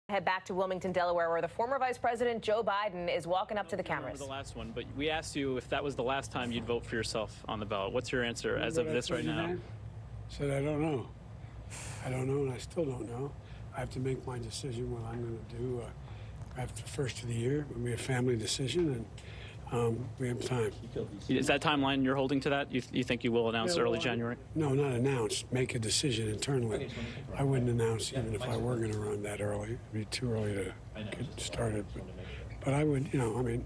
Head back to Wilmington, Delaware, where the former Vice President Joe Biden is walking up to the cameras. The last one, but we asked you if that was the last time you'd vote for yourself on the ballot. What's your answer as of this right now? I said I don't know. I don't know, and I still don't know. I have to make my decision what I'm going to do after the first of the year. It'll be a family decision, and we have time. Is that timeline you're holding to that? You think you will announce early January? No, not announce. Make a decision internally. I wouldn't announce even if I were going to run that early. It'd be too early to get started. But I would, I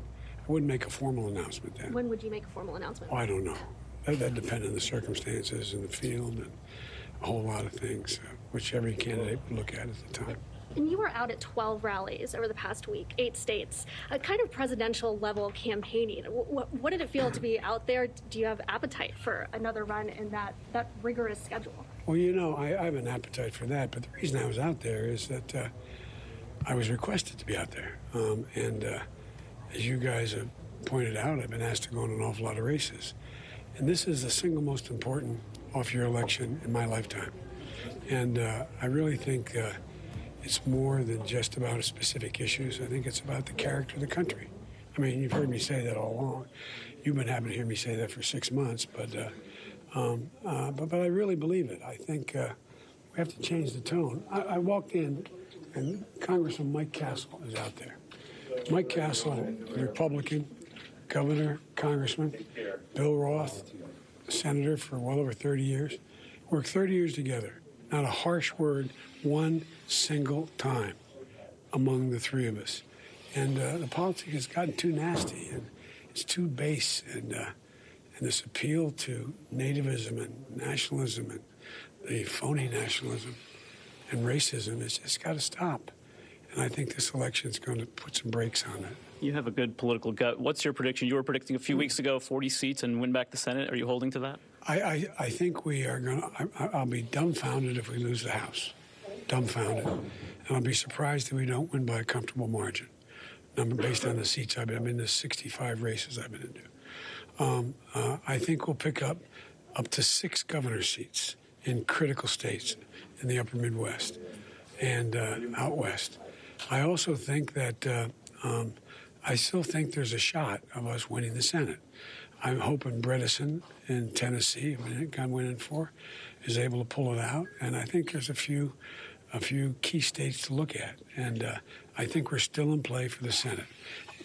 wouldn't make a formal announcement then. When would you make a formal announcement? Oh, I don't know. That depends on the circumstances and the field and a whole lot of things, which every candidate would look at the time. And you were out at 12 rallies over the past week, 8 states, a kind of presidential level campaigning. What did it feel to be out there? Do you have appetite for another run in that rigorous schedule? Well, I have an appetite for that, but the reason I was out there is that I was requested to be out there. As you guys have pointed out, I've been asked to go in an awful lot of races. And this is the single most important off-year election in my lifetime. And I really think it's more than just about specific issues. I think it's about the character of the country. I mean, you've heard me say that all along. You've been having to hear me say that for 6 months, but I really believe it. I think we have to change the tone. I walked in, and Congressman Mike Castle is out there. Mike Castle, Republican, governor, congressman. Bill Roth, senator for well over 30 years. Worked 30 years together. Not a harsh word one single time among the three of us. And the politics has gotten too nasty, and it's too base, and this appeal to nativism and nationalism and the phony nationalism and racism, it's just got to stop. And I think this election is going to put some brakes on it. You have a good political gut. What's your prediction? You were predicting a few weeks ago 40 seats and win back the Senate. Are you holding to that? I think we are going to, I'll be dumbfounded if we lose the House. Dumbfounded. And I'll be surprised if we don't win by a comfortable margin. Based on the seats I've been in, the 65 races I've been into. I think we'll pick up to 6 governor seats in critical states in the upper Midwest and out west. I also think that I still think there's a shot of us winning the Senate. I'm hoping Bredesen in Tennessee, I'm winning for, is able to pull it out. And I think there's a few key states to look at. And I think we're still in play for the Senate.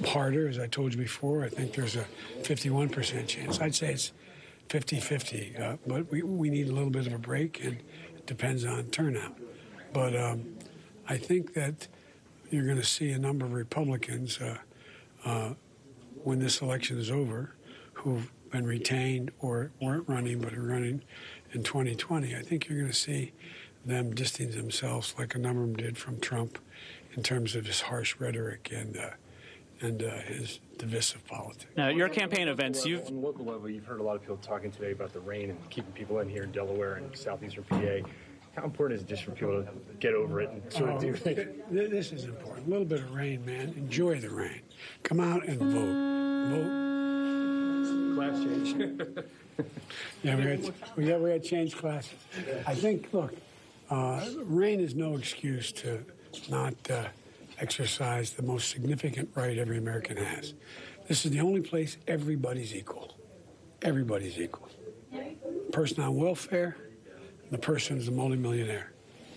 Harder, as I told you before, I think there's a 51% chance. I'd say it's 50-50, but we need a little bit of a break, and it depends on turnout. But I think that you're going to see a number of Republicans when this election is over who've been retained or weren't running but are running in 2020. I think you're going to see them distance themselves like a number of them did from Trump in terms of his harsh rhetoric and his divisive politics. Now, your campaign events, on local level, you've heard a lot of people talking today about the rain and keeping people in here in Delaware and southeastern PA. How important is it just for people to get over it and sort of do things? This is important. A little bit of rain, man. Enjoy the rain. Come out and vote. Class change. Yeah, we got to change classes. I think, look, rain is no excuse to not exercise the most significant right every American has. This is the only place everybody's equal. Everybody's equal. Person on welfare, the person is a multimillionaire.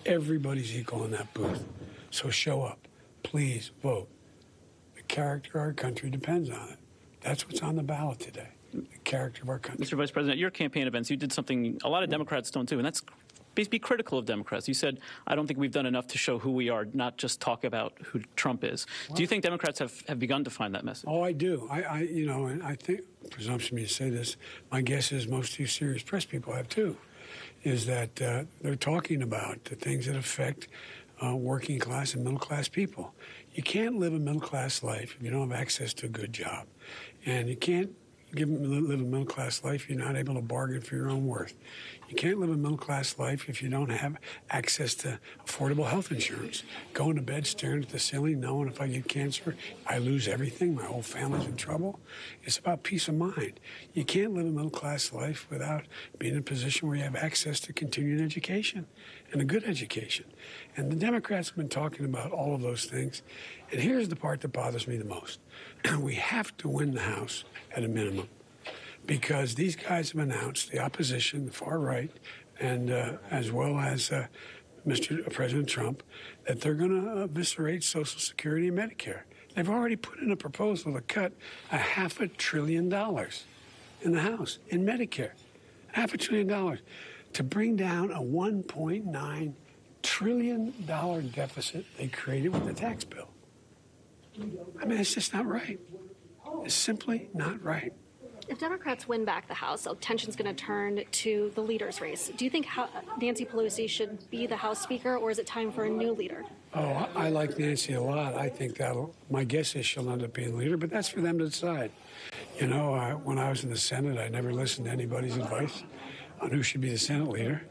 Everybody's equal in that booth. So show up. Please vote. The character of our country depends on it. That's what's on the ballot today. The character of our country. Mr. Vice President, your campaign events, you did something a lot of Democrats don't do, and that's be critical of Democrats. You said, I don't think we've done enough to show who we are, not just talk about who Trump is. Well, do you think Democrats have begun to find that message? Oh, I do. And I think, presumption me to say this, my guess is most of you serious press people have too, is that they're talking about the things that affect working class and middle class people. You can't live a middle class life if you don't have access to a good job. And you can't live a middle-class life, you're not able to bargain for your own worth. You can't live a middle-class life if you don't have access to affordable health insurance. Going to bed staring at the ceiling, knowing if I get cancer, I lose everything, my whole family's in trouble. It's about peace of mind. You can't live a middle-class life without being in a position where you have access to continuing education and a good education. And the Democrats have been talking about all of those things. And here's the part that bothers me the most. We have to win the House at a minimum, because these guys have announced, the opposition, the far right, and as well as Mr. President Trump, that they're going to eviscerate Social Security and Medicare. They've already put in a proposal to cut $500 billion in the House in Medicare. $500 billion to bring down a $1.9 trillion deficit they created with the tax bill. I mean, it's just not right. It's simply not right. If Democrats win back the House, so tension's going to turn to the leader's race. Do you think Nancy Pelosi should be the House Speaker, or is it time for a new leader? Oh, I like Nancy a lot. I think my guess is she'll end up being leader, but that's for them to decide. You know, when I was in the Senate, I never listened to anybody's advice on who should be the Senate leader.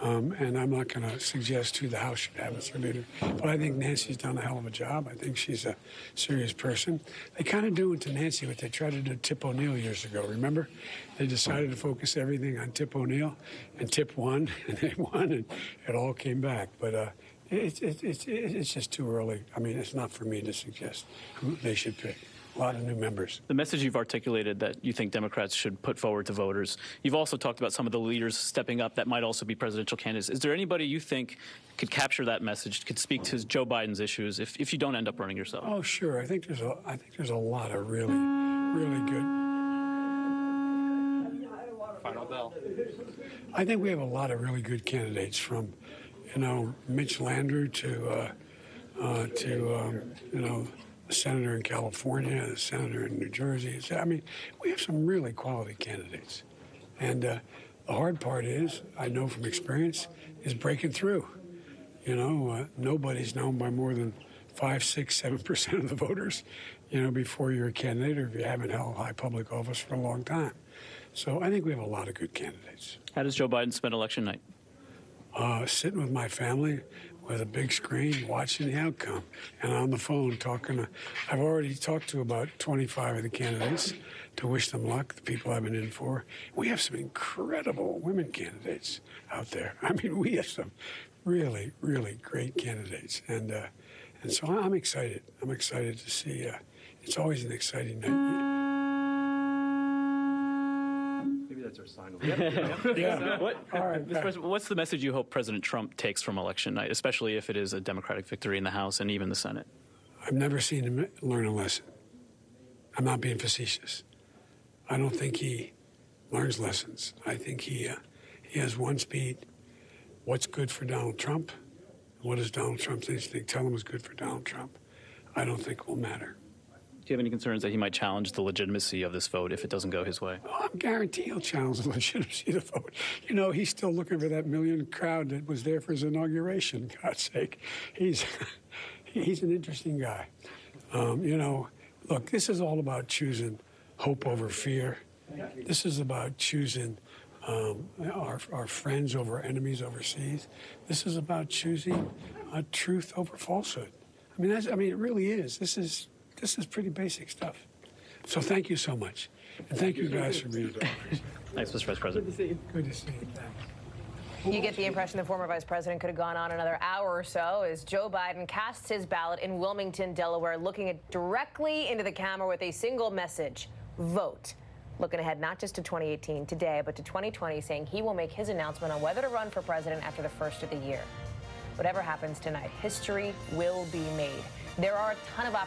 And I'm not going to suggest who the House should have as their leader. But I think Nancy's done a hell of a job. I think she's a serious person. They kind of do to Nancy what they tried to do to Tip O'Neill years ago. Remember? They decided to focus everything on Tip O'Neill, and Tip won, and they won, and it all came back. But it's just too early. I mean, it's not for me to suggest who they should pick. A lot of new members. The message you've articulated that you think Democrats should put forward to voters, you've also talked about some of the leaders stepping up that might also be presidential candidates. Is there anybody you think could capture that message, could speak to Joe Biden's issues if you don't end up running yourself? Oh, sure. I think there's a lot of really good. Final bell. I think we have a lot of really good candidates, from, Mitch Landrieu to the senator in California, the senator in New Jersey. I mean, we have some really quality candidates. And the hard part is, I know from experience, is breaking through. Nobody's known by more than 5, 6, 7% of the voters, before you're a candidate, or if you haven't held high public office for a long time. So I think we have a lot of good candidates. How does Joe Biden spend election night? Sitting with my family with a big screen, watching the outcome, and on the phone talking to. I've already talked to about 25 of the candidates to wish them luck, the people I've been in for. We have some incredible women candidates out there. I mean, we have some really, really great candidates. And so I'm excited. I'm excited to see. It's always an exciting night. That's our sign. Yeah. All right, Mr. President, what's the message you hope President Trump takes from election night, especially if it is a Democratic victory in the House and even the Senate? I've never seen him learn a lesson. I'm not being facetious. I don't think he learns lessons. I think he has one speed. What's good for Donald Trump? What does Donald Trump think? Tell him what's good for Donald Trump. I don't think will matter. Do you have any concerns that he might challenge the legitimacy of this vote if it doesn't go his way? Oh, I guarantee he'll challenge the legitimacy of the vote. He's still looking for that million crowd that was there for his inauguration, God's sake. He's an interesting guy. Look, this is all about choosing hope over fear. This is about choosing our friends over enemies overseas. This is about choosing truth over falsehood. I mean, it really is. This is pretty basic stuff. So thank you so much. And thank you guys for being here. Thanks, Mr. Vice President. Good to see you. Good to see you. Thanks. You get the impression the former vice president could have gone on another hour or so as Joe Biden casts his ballot in Wilmington, Delaware, looking directly into the camera with a single message: vote. Looking ahead not just to 2018 today, but to 2020, saying he will make his announcement on whether to run for president after the first of the year. Whatever happens tonight, history will be made. There are a ton of opportunities.